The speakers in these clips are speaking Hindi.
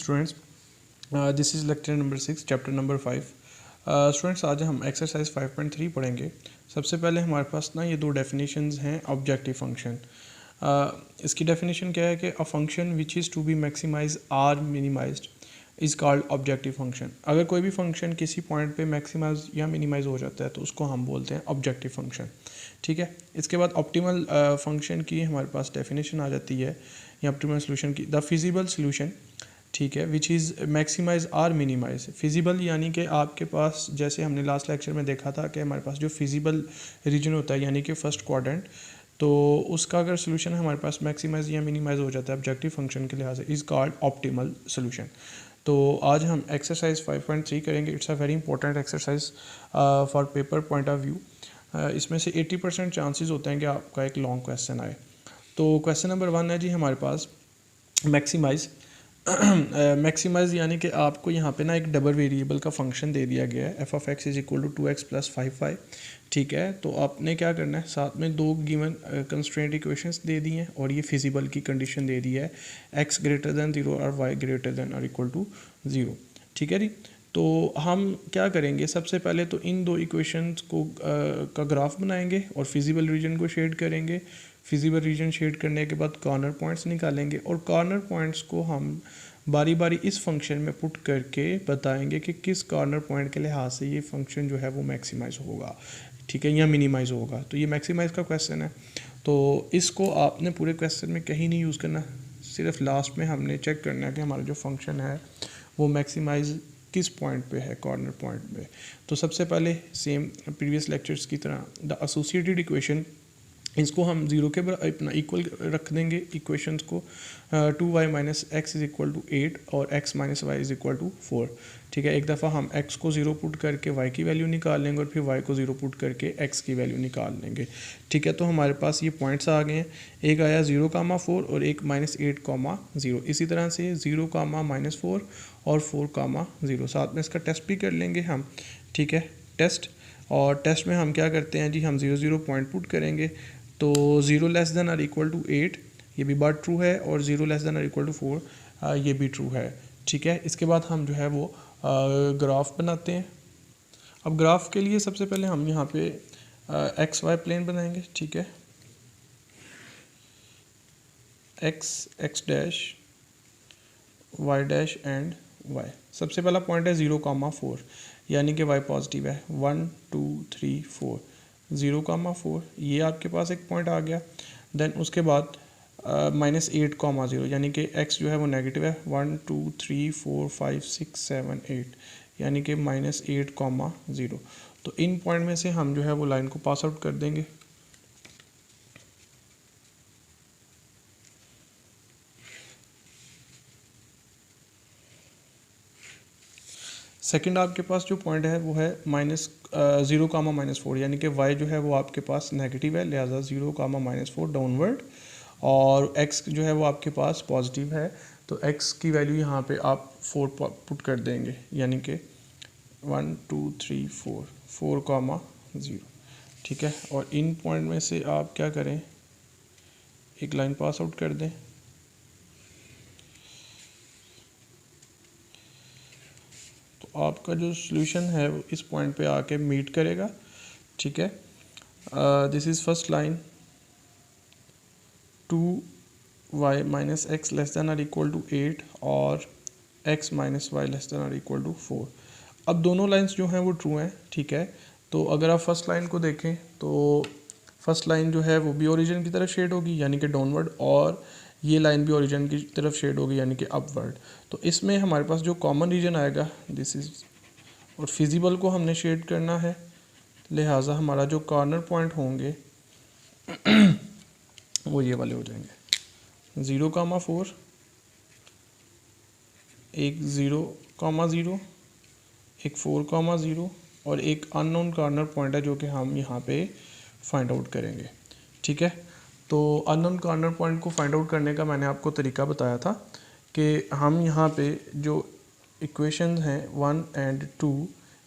Students, this is lecture number 6 chapter number 5। Students, आज हम एक्सरसाइज 5.3 पढ़ेंगे। सबसे पहले हमारे पास ना ये दो डेफिनेशंस हैं ऑब्जेक्टिव फंक्शन। इसकी डेफिनेशन क्या है कि a function which is to be maximize or minimized is called objective function. अगर कोई भी फंक्शन किसी पॉइंट पे मैक्सिमाइज या मिनिमाइज हो जाता है तो उसको हम बोलते हैं ऑब्जेक्टिव फंक्शन। ठीक है, इसके बाद ऑप्टिमल फंक्शन की हमारे पास डेफिनेशन आ जाती है या ऑप्टिमल सोल्यूशन की, द फिजिबल सोल्यूशन, ठीक है, which is maximize or minimize. Feasible यानी कि आपके पास, जैसे हमने लास्ट लेक्चर में देखा था कि हमारे पास जो फिजिबल रीजन होता है यानी कि फर्स्ट क्वाड्रेंट, तो उसका अगर सोल्यूशन हमारे पास मैक्सिमाइज या मिनिमाइज हो जाता है ऑब्जेक्टिव फंक्शन के लिहाज से, इज़ कॉल्ड ऑप्टिमल सोल्यूशन। तो आज हम एक्सरसाइज 5.3 करेंगे। It's a very important exercise for paper point of view. इसमें से 80% चांसेस होते हैं कि आपका एक लॉन्ग क्वेश्चन आए। तो क्वेश्चन नंबर 1 है जी हमारे पास मैक्सिमाइज। मैक्सिमाइज यानी कि आपको यहाँ पे ना एक डबल वेरिएबल का फंक्शन दे दिया गया है, F of X is equal to 2x + 5y। ठीक है, तो आपने क्या करना है, साथ में दो गिवन कंस्ट्रेंट इक्वेशंस दे दी हैं और ये फिजिबल की कंडीशन दे दी है, x ग्रेटर दैन 0 और y ग्रेटर दैन और इक्वल टू 0। ठीक है जी, तो हम क्या करेंगे, सबसे पहले तो इन दो इक्वेशंस को का ग्राफ बनाएंगे और फिजिबल रीजन को शेड करेंगे। फिजिबल रीजन शेड करने के बाद कॉर्नर पॉइंट्स निकालेंगे और कॉर्नर पॉइंट्स को हम बारी बारी इस फंक्शन में पुट करके बताएंगे कि किस कॉर्नर पॉइंट के लिहाज से ये फंक्शन जो है वो मैक्सिमाइज होगा, ठीक है, या मिनिमाइज होगा। तो ये मैक्सिमाइज का क्वेश्चन है, तो इसको आपने पूरे क्वेश्चन में कहीं नहीं यूज़ करना, सिर्फ लास्ट में हमने चेक करना है कि हमारा जो फंक्शन है वो मैक्सिमाइज किस पॉइंट पे है, कॉर्नर पॉइंट पे। तो सबसे पहले सेम प्रीवियस लेक्चर्स की तरह द एसोसिएटेड इक्वेशन, इसको हम 0 के बराबर अपना इक्वल रख देंगे इक्वेशंस को। 2y - x is equal to 8 और x - y is equal to 4। ठीक है, एक दफ़ा हम x को 0 पुट करके y की वैल्यू निकाल लेंगे और फिर y को 0 पुट करके x की वैल्यू निकाल लेंगे। ठीक है, तो हमारे पास ये पॉइंट्स आ गए हैं, एक आया 0,4 और एक -8,0। इसी तरह से 0,-4 और 4,0। साथ में इसका टेस्ट भी कर लेंगे हम। ठीक है, टेस्ट, और टेस्ट में हम क्या करते हैं जी, हम 0 पॉइंट पुट करेंगे। तो 0 लेस देन और इक्वल टू 8 ये भी बात ट्रू है और 0 लेस देन और इक्वल टू 4 ये भी ट्रू है। ठीक है, इसके बाद हम जो है वो ग्राफ बनाते हैं। अब ग्राफ के लिए सबसे पहले हम यहाँ पे एक्स वाई प्लेन बनाएंगे। ठीक है, X dash, Y dash and Y. सबसे पहला पॉइंट है 0,4 यानी कि वाई पॉजिटिव है। 1 2 3 4, 0,4 ये आपके पास एक पॉइंट आ गया। देन उसके बाद -8,0 यानी कि x जो है वो नेगेटिव है। 1 2 3 4 5 6 7 8 यानी कि -8,0। तो इन पॉइंट में से हम जो है वो लाइन को पास आउट कर देंगे। सेकंड आपके पास जो पॉइंट है वो है -0,-4 यानी कि y जो है वो आपके पास नेगेटिव है, लिहाजा 0,-4 डाउनवर्ड, और x जो है वो आपके पास पॉजिटिव है, तो x की वैल्यू यहाँ पे आप 4 पुट कर देंगे यानी कि 1 2 3 4, 4,0। ठीक है, और इन पॉइंट में से आप क्या करें, एक लाइन पास आउट कर दें। आपका जो सॉल्यूशन है वो इस पॉइंट पे आके मीट करेगा। ठीक है, this is first line, 2y - x less than और इक्वल टू 8 और x - y लेस देन और इक्वल टू 4। अब दोनों लाइंस जो हैं वो ट्रू हैं। ठीक है, तो अगर आप फर्स्ट लाइन को देखें तो फर्स्ट लाइन जो है वो भी ओरिजिन की तरफ शेड होगी यानी कि डाउनवर्ड, और ये लाइन भी ओरिजिन की तरफ शेड होगी यानी कि अपवर्ड। तो इसमें हमारे पास जो कॉमन रीजन आएगा दिस इज़, और फिजिबल को हमने शेड करना है, लिहाजा हमारा जो कॉर्नर पॉइंट होंगे वो ये वाले हो जाएंगे। 0,4, एक 0,0, एक 4,0 और एक अननोन कॉर्नर पॉइंट है जो कि हम यहाँ पे फाइंड आउट करेंगे। ठीक है, तो अननोन कॉर्नर पॉइंट को फाइंड आउट करने का मैंने आपको तरीका बताया था कि हम यहाँ पे जो इक्वेशन हैं 1 और 2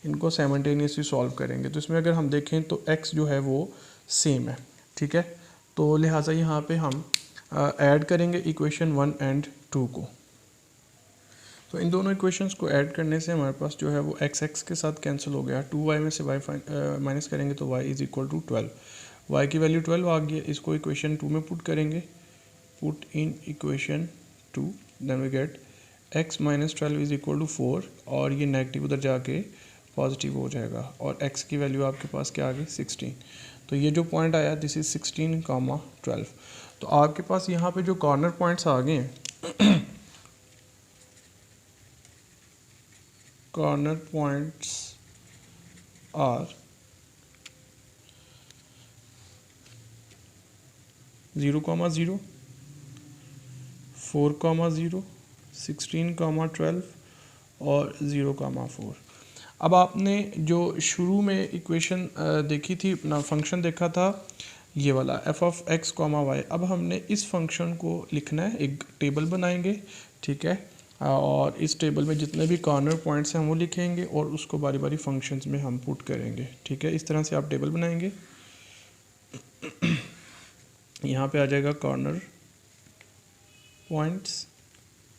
इनको साइमल्टेनियसली सॉल्व करेंगे। तो इसमें अगर हम देखें तो x जो है वो सेम है। ठीक है, तो लिहाजा यहाँ पे हम ऐड करेंगे इक्वेशन 1 और 2 को। तो इन दोनों इक्वेशंस को ऐड करने से हमारे पास जो है वो एक्स एक्स के साथ कैंसिल हो गया, 2y में से y माइनस करेंगे तो y is equal to 12, y की वैल्यू 12 आ गई। इसको इक्वेशन 2 में पुट करेंगे, put in equation 2, then we get x minus 12 is equal to 4, और ये नेगेटिव उधर जाके पॉजिटिव हो जाएगा, और x की वैल्यू आपके पास क्या आ गई 16। तो ये जो पॉइंट आया दिस इज 16, 12। तो आपके पास यहाँ पे जो कॉर्नर पॉइंट्स आ गए हैं corner points are 0,0, 4,0, 16,12 और 0,4। अब आपने जो शुरू में इक्वेशन देखी थी, अपना फंक्शन देखा था ये वाला f ऑफ x, y। अब हमने इस फंक्शन को लिखना है, एक टेबल बनाएंगे, ठीक है, और इस टेबल में जितने भी कॉर्नर पॉइंट्स हैं वो लिखेंगे और उसको बारी बारी फंक्शंस में हम पुट करेंगे, ठीक है। इस तरह से आप टेबल बनाएंगे। यहाँ पे आ जाएगा कॉर्नर पॉइंट्स,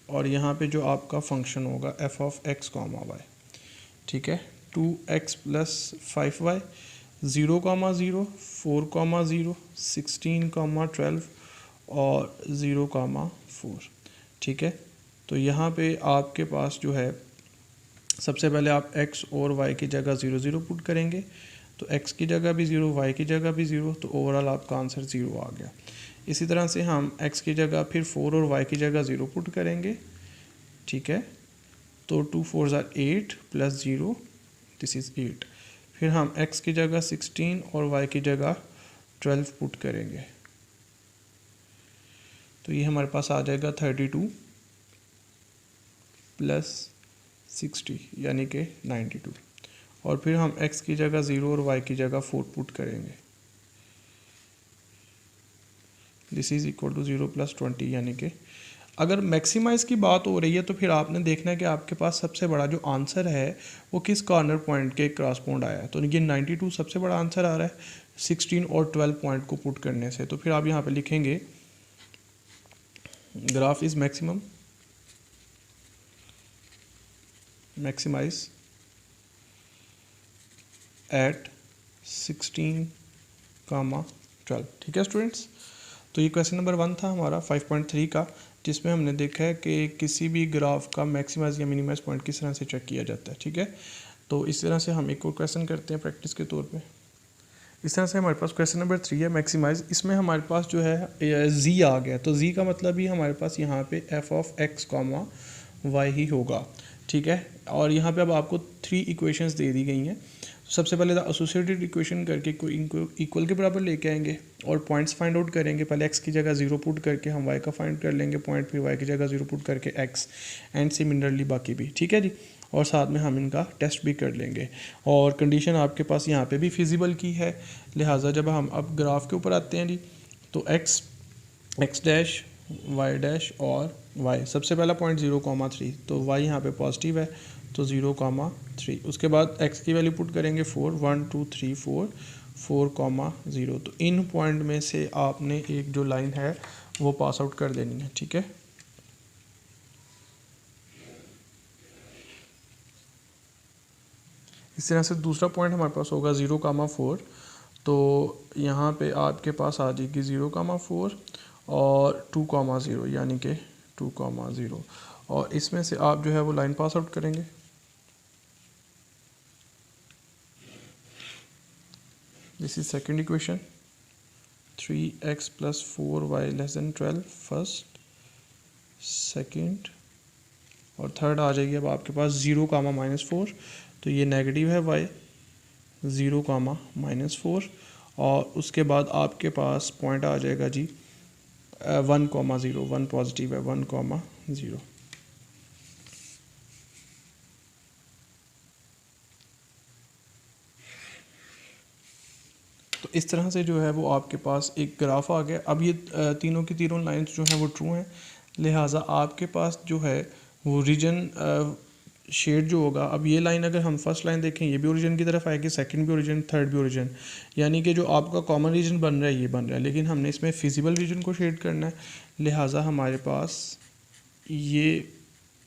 और यहाँ पे जो आपका फंक्शन होगा f ऑफ x, y, ठीक है, 2x प्लस 5y, 0,0, 4,0, 16,12 और 0,4, ठीक है। तो यहाँ पे आपके पास जो है सबसे पहले आप x और y की जगह 0 0 पुट करेंगे, तो x की जगह भी 0, y की जगह भी 0, तो ओवरऑल आपका आंसर 0 आ गया। इसी तरह से हम x की जगह फिर 4 और y की जगह 0 पुट करेंगे, ठीक है, तो 2 4 are 8 प्लस 0, दिस इज़ 8। फिर हम x की जगह 16 और y की जगह 12 पुट करेंगे, तो ये हमारे पास आ जाएगा 32 प्लस 60 यानी कि 92। और फिर हम x की जगह 0 और y की जगह 4 पुट करेंगे, this is equal to 0 plus 20, यानी कि अगर मैक्सिमाइज़ की बात हो रही है तो फिर आपने देखना है कि आपके पास सबसे बड़ा जो आंसर है वो किस कॉर्नर पॉइंट के क्रॉसपॉन्ड आया है। तो ये 92 सबसे बड़ा आंसर आ रहा है 16 और 12 पॉइंट को पुट करने से। तो फिर आप यहाँ पे लिखेंगे ग्राफ इज मैक्सिमाइज एट 16, 12, ठीक है स्टूडेंट्स। तो ये क्वेश्चन नंबर 1 था हमारा 5.3 का, जिसमें हमने देखा है कि किसी भी ग्राफ का मैक्सिमाइज या मिनिमाइज पॉइंट किस तरह से चेक किया जाता है, ठीक है। तो इस तरह से हम एक और क्वेश्चन करते हैं प्रैक्टिस के तौर पे। इस तरह से हमारे पास क्वेश्चन नंबर 3 है मैक्सिमाइज। इसमें हमारे पास जो है z आ गया, तो z का मतलब ही हमारे पास यहाँ पे f ऑफ x, y ही होगा, ठीक है। और यहाँ पे अब आपको 3 इक्वेशंस दे दी गई हैं। सबसे पहले एसोसिएटेड इक्वेशन करके कोई इनको इक्वल के बराबर लेके आएंगे और पॉइंट्स फाइंड आउट करेंगे। पहले x की जगह 0 पुट करके हम y का फाइंड कर लेंगे पॉइंट, फिर y की जगह 0 पुट करके x, एंड सिमिलरली बाकी भी, ठीक है जी। और साथ में हम इनका टेस्ट भी कर लेंगे। और कंडीशन आपके पास यहाँ पे भी फिजिबल की है, लिहाजा जब हम अब ग्राफ के ऊपर आते हैं जी, तो x डैश, y डैश और y, सबसे पहला पॉइंट 0,3, तो y यहाँ पे पॉजिटिव है तो 0,3। उसके बाद x की वैल्यू पुट करेंगे 4, 1 2 3 4, 4,0। तो इन पॉइंट में से आपने एक जो लाइन है वो पास आउट कर देनी है, ठीक है। इस तरह से दूसरा पॉइंट हमारे पास होगा 0,4, तो यहाँ पे आपके पास आ जाएगी 0,4 और 2,0, यानी कि 2,0, और इसमें से आप जो है वो लाइन पास आउट करेंगे। This is second equation, 3x plus 4y less than 12, first, second, और थर्ड आ जाएगी अब आपके पास 0,-4, तो ये नेगेटिव है y, 0,-4, और उसके बाद आपके पास पॉइंट आ जाएगा जी 1,0, 1 पॉजिटिव है, 1,0। तो इस तरह से जो है वो आपके पास एक ग्राफ आ गया। अब ये तीनों की तीनों लाइंस जो हैं वो ट्रू हैं, लिहाजा आपके पास जो है वो रीजन शेड जो होगा, अब ये लाइन अगर हम फर्स्ट लाइन देखें ये भी ओरिजिन की तरफ आएगी, सेकंड भी ओरिजिन, थर्ड भी ओरिजिन, यानी कि जो आपका कॉमन रीजन बन रहा है ये बन रहा है, लेकिन हमने इसमें फिजिबल रीजन को शेड करना है, लिहाजा हमारे पास ये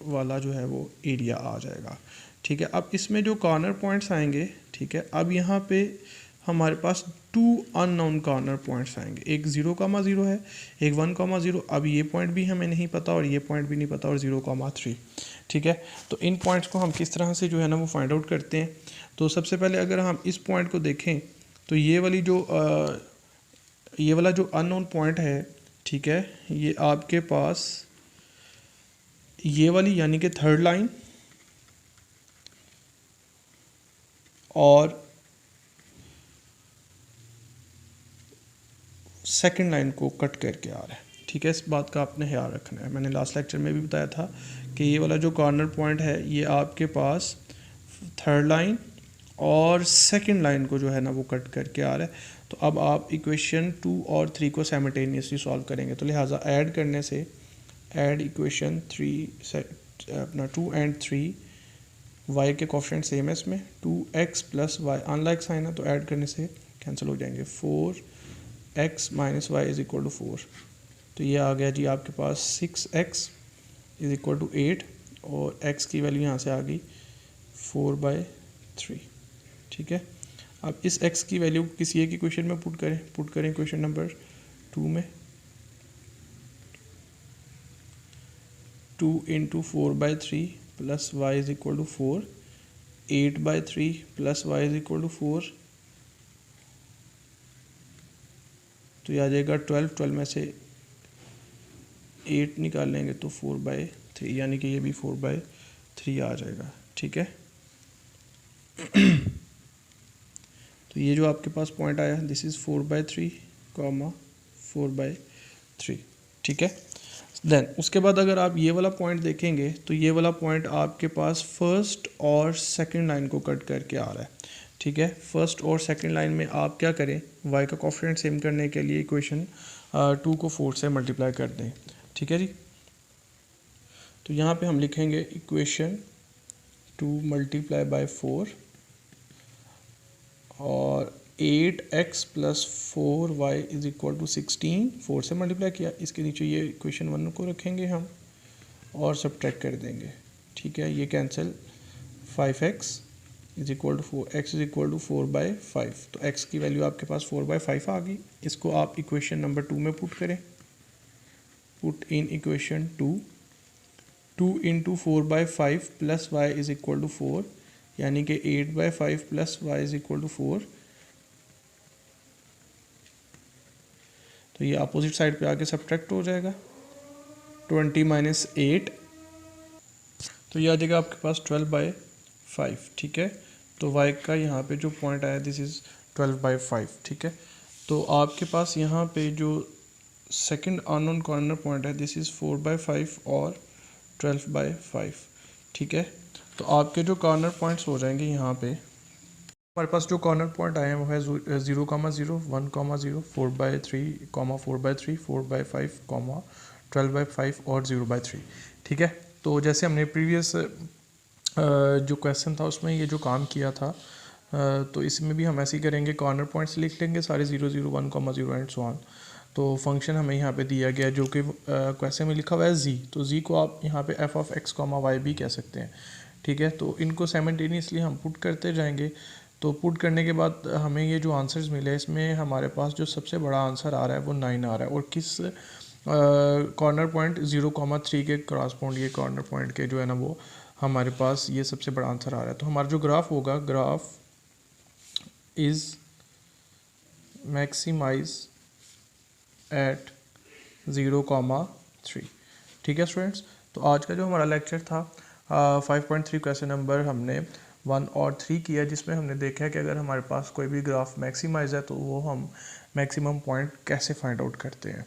वाला जो है वो एरिया आ जाएगा। ठीक है, अब इसमें जो कॉर्नर पॉइंट्स आएंगे, ठीक है, अब यहाँ पे हमारे पास 2 अननोन कॉर्नर पॉइंट्स आएंगे, एक 0,0 है, एक 1,0। अब ये पॉइंट भी हमें नहीं पता और ये पॉइंट भी नहीं पता, और 0,3। ठीक है, तो इन पॉइंट्स को हम किस तरह से जो है ना वो फाइंड आउट करते हैं। तो सबसे पहले अगर हम इस पॉइंट को देखें तो ये वाला जो अननोन पॉइंट है, ठीक है, ये आपके पास ये वाली यानी कि थर्ड लाइन और सेकंड लाइन को कट करके आ रहा है। ठीक है, इस बात का आपने ख्याल रखना है। मैंने लास्ट लेक्चर में भी बताया था कि ये वाला जो कॉर्नर पॉइंट है ये आपके पास थर्ड लाइन और सेकंड लाइन को जो है ना वो कट करके आ रहा है। तो अब आप इक्वेशन 2 और 3 को साइमल्टेनियसली सॉल्व करेंगे, तो लिहाजा ऐड करने से ऐड इक्वेशन 3 अपना 2 and 3, y के कोफिशिएंट सेम है इसमें, 2x plus Y unlike sign है तो ऐड करने से कैंसिल हो जाएंगे, 4x minus Y is equal to 4। तो ये आ गया जी आपके पास 6x इज इक्वल टू 8 और x की वैल्यू यहाँ से आ गई 4/3। ठीक है, अब इस x की वैल्यू किसी एक इक्वेशन में पुट करें इक्वेशन नंबर 2 में, 2 into 4/3 plus Y is equal to 4, 8/3 plus Y is equal to 4, तो ये आ जाएगा 12 में से 8 निकाल लेंगे तो 4/3, यानी कि ये भी 4/3 आ जाएगा। ठीक है, तो ये जो आपके पास पॉइंट आया दिस इज़ 4/3, 4/3। ठीक है, देन उसके बाद अगर आप ये वाला पॉइंट देखेंगे तो ये वाला पॉइंट आपके पास फर्स्ट और सेकंड लाइन को कट करके आ रहा है। ठीक है, फर्स्ट और सेकंड लाइन में आप क्या करें, y का कोफिशिएंट सेम करने के लिए इक्वेशन 2 को 4 से मल्टीप्लाई कर दें। ठीक है जी, तो यहाँ पे हम लिखेंगे इक्वेशन 2 मल्टीप्लाई बाय 4 और 8x plus 4y is equal to 16, 4 से मल्टीप्लाई किया, इसके नीचे ये इक्वेशन 1 को रखेंगे हम और सब्ट्रैक्ट कर देंगे। ठीक है, ये cancel, 5x is equal to 4x is equal to 4/5, तो x की वैल्यू आपके पास 4/5 आ गई। इसको आप इक्वेशन नंबर 2 में पुट करें, put in equation 2 into 4/5 plus Y is equal to 4, यानी कि 8/5 plus Y is equal to 4। तो ये अपोजिट साइड पे आके सब्ट्रैक्ट हो जाएगा, 20 माइनस 8, तो ये आ जाएगा आपके पास 12/5। ठीक है, तो y का यहाँ पे जो पॉइंट आया दिस इज़ 12/5। ठीक है, तो आपके पास यहाँ पे जो सेकंड अननोन कॉर्नर पॉइंट है दिस इज़ 4/5 और 12/5। ठीक है, तो आपके जो कॉर्नर पॉइंट्स हो जाएंगे यहाँ पे, हमारे पास जो कॉर्नर पॉइंट आए हैं वो है 0,0, 1,0, 4/3, 4/3, 4/5, 12/5 और 0/3। ठीक है, तो जैसे हमने प्रीवियस जो क्वेश्चन था उसमें ये जो काम किया था, तो इसमें भी हम ऐसे ही करेंगे, कॉर्नर पॉइंट्स लिख लेंगे सारे 0, 0, 1,0 एंड सो ऑन। तो फंक्शन हमें यहाँ पे दिया गया जो कि क्वेश्चन में लिखा हुआ है z, तो z को आप यहाँ पे f(x, y) भी कह सकते हैं। ठीक है, तो इनको साइमल्टेनियसली हम पुट करते जाएंगे। तो पुट करने के बाद हमें ये जो आंसर्स मिले इसमें हमारे पास जो सबसे बड़ा आंसर आ रहा है वो 9 आ रहा है, और किस कॉर्नर पॉइंट 0,3 के क्रॉसपॉइंट ये कॉर्नर पॉइंट के जो है ना वो हमारे पास ये सबसे बड़ा आंसर आ रहा है। तो हमारा जो ग्राफ होगा, ग्राफ इज़ मैक्सिमाइज एट 0,3। ठीक है स्टूडेंट्स, तो आज का जो हमारा लेक्चर था 5.3 क्वेश्चन नंबर हमने 1 और 3 किया, जिसमें हमने देखा है कि अगर हमारे पास कोई भी ग्राफ मैक्सिमाइज है तो वो हम मैक्सिमम पॉइंट कैसे फाइंड आउट करते हैं।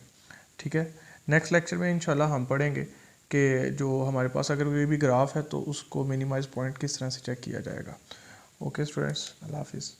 ठीक है, नेक्स्ट लेक्चर में इंशाल्लाह हम पढ़ेंगे कि जो हमारे पास अगर कोई भी ग्राफ है तो उसको मिनिमाइज पॉइंट किस तरह से चेक किया जाएगा। ओके स्टूडेंट्स, अल्लाह हाफिज़।